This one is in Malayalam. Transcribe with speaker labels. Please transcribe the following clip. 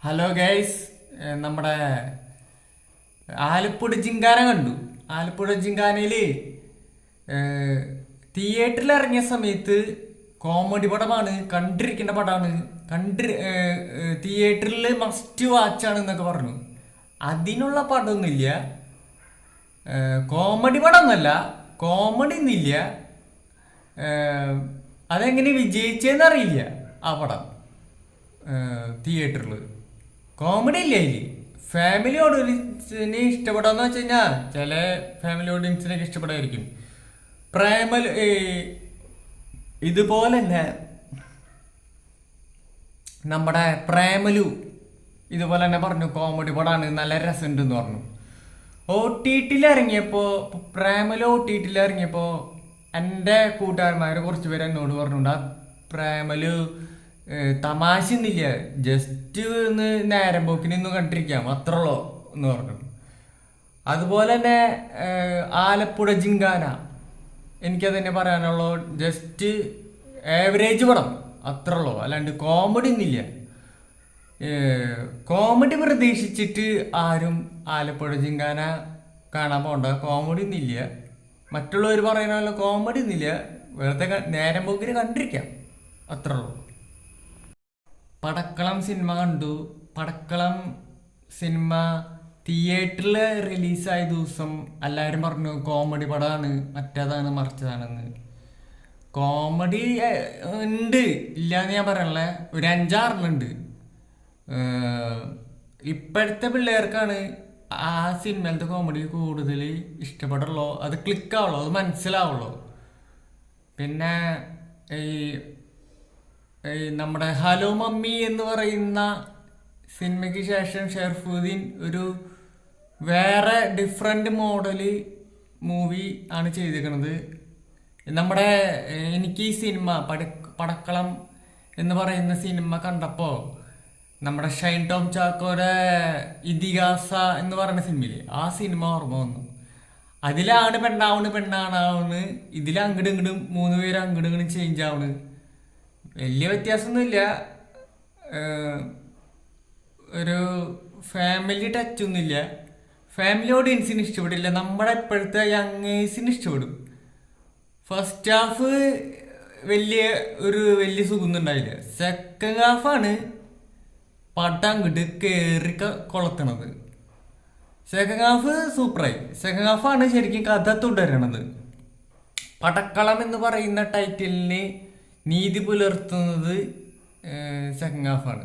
Speaker 1: ഹലോ ഗൈസ്, നമ്മുടെ ആലപ്പുഴ ജിങ്കാന കണ്ടു. ആലപ്പുഴ ജിങ്കാനയില് തിയേറ്ററിൽ ഇറങ്ങിയ സമയത്ത് കോമഡി പടമാണ്, കണ്ടിരിക്കേണ്ട പടമാണ്, തിയേറ്ററിൽ മസ്റ്റ് വാച്ചാണ് എന്നൊക്കെ പറഞ്ഞു. അതിനുള്ള പടമൊന്നുമില്ല. കോമഡി പടം ഒന്നല്ല, കോമഡി ഒന്നുമില്ല. അതെങ്ങനെ വിജയിച്ചതെന്ന് അറിയില്ല ആ പടം തിയേറ്ററിൽ. കോമഡി ഇല്ല അതില്. ഫാമിലി ഓഡിയൻസിന് ഇഷ്ടപ്പെടാന്ന് വെച്ച് കഴിഞ്ഞാൽ ചില ഫാമിലി ഓഡിയൻസിനൊക്കെ ഇഷ്ടപ്പെടായിരിക്കും. പ്രേമലു ഇതുപോലെ തന്നെ നമ്മുടെ പ്രേമലു ഇതുപോലെ തന്നെ പറഞ്ഞു കോമഡി പടമാണ്, നല്ല രസമുണ്ട് എന്ന് പറഞ്ഞു. OTT ഇറങ്ങിയപ്പോൾ, പ്രേമലു OTT ഇറങ്ങിയപ്പോൾ എൻ്റെ കൂട്ടുകാരന്മാർ കുറച്ച് പേര് എന്നോട് പറഞ്ഞുണ്ട്, ആ പ്രേമലു തമാശ ഒന്നുമില്ല, ജസ്റ്റ് ഒന്ന് നേരം പോക്കിനൊന്നും കണ്ടിരിക്കാം അത്ര ഉള്ളോ എന്ന് പറഞ്ഞു. അതുപോലെ തന്നെ ആലപ്പുഴ ജിങ്കാന, എനിക്കത് തന്നെ പറയാനുള്ളൂ. ജസ്റ്റ് ആവറേജ് പടം അത്ര ഉള്ളൂ, അല്ലാണ്ട് കോമഡി ഒന്നുമില്ല. കോമഡി പ്രതീക്ഷിച്ചിട്ട് ആരും ആലപ്പുഴ ജിങ്കാന കാണാൻ പോണ്ട. കോമഡി ഒന്നുമില്ല. മറ്റുള്ളവർ പറയുന്ന കോമഡി ഒന്നുമില്ല, വെറുതെ നേരം പോക്കിന് കണ്ടിരിക്കാം അത്ര ഉള്ളൂ. പടക്കളം സിനിമ കണ്ടു. പടക്കളം സിനിമ തിയേറ്ററിൽ റിലീസായ ദിവസം എല്ലാവരും പറഞ്ഞു കോമഡി പടമാണ്, മറ്റേതാണ് മറിച്ചതാണെന്ന്. കോമഡി ഉണ്ട്, ഇല്ലാന്ന് ഞാൻ പറയണല്ലേ, ഒരു 5-6 ഇപ്പോഴത്തെ പിള്ളേർക്കാണ് ആ സിനിമയിലത്തെ കോമഡി കൂടുതൽ ഇഷ്ടപ്പെടുള്ളൂ, അത് ക്ലിക്കാവുള്ളൂ, അത് മനസ്സിലാവുള്ളൂ. പിന്നെ ഈ നമ്മുടെ ഹലോ മമ്മി എന്ന് പറയുന്ന സിനിമയ്ക്ക് ശേഷം ഷെർഫുദ്ദീൻ ഒരു വേറെ ഡിഫറെൻ്റ് മോഡല് മൂവി ആണ് ചെയ്തിരിക്കുന്നത്. നമ്മുടെ എനിക്ക് ഈ സിനിമ പടക്കളം എന്ന് പറയുന്ന സിനിമ കണ്ടപ്പോൾ നമ്മുടെ ഷൈൻ ടോം ചാക്കോയുടെ ഇതിഹാസ എന്ന് പറയുന്ന സിനിമയില്ലേ, ആ സിനിമ ഓർമ്മ വന്നു. അതിലാണ് പെണ്ണാണ്, ഇതിൽ അങ്ങോട്ടും ഇങ്ങോട്ടും 3 പേര് അങ്ങോട്ടും ഇങ്ങോട്ടും ചേഞ്ച് ആവണ്. വലിയ വ്യത്യാസമൊന്നുമില്ല. ഒരു ഫാമിലി ടച്ചൊന്നുമില്ല. ഫാമിലി ഓഡിയൻസിന് ഇഷ്ടപ്പെടില്ല, നമ്മുടെ ഇപ്പോഴത്തെ യങ്ങേഴ്സിന് ഇഷ്ടപ്പെടും. ഫസ്റ്റ് ഹാഫ് വലിയ സുഖമൊന്നുണ്ടായില്ല. സെക്കൻഡ് ഹാഫാണ് പടം അങ്ങോട്ട് കയറി കൊളത്തണത്. സെക്കൻഡ് ഹാഫ് സൂപ്പറായി. സെക്കൻഡ് ഹാഫാണ് ശരിക്കും കഥ തുടരണത്. പടക്കളം എന്ന് പറയുന്ന ടൈറ്റിലിന് നീതി പുലർത്തുന്നത് സെക്കൻഡ് ഹാഫാണ്.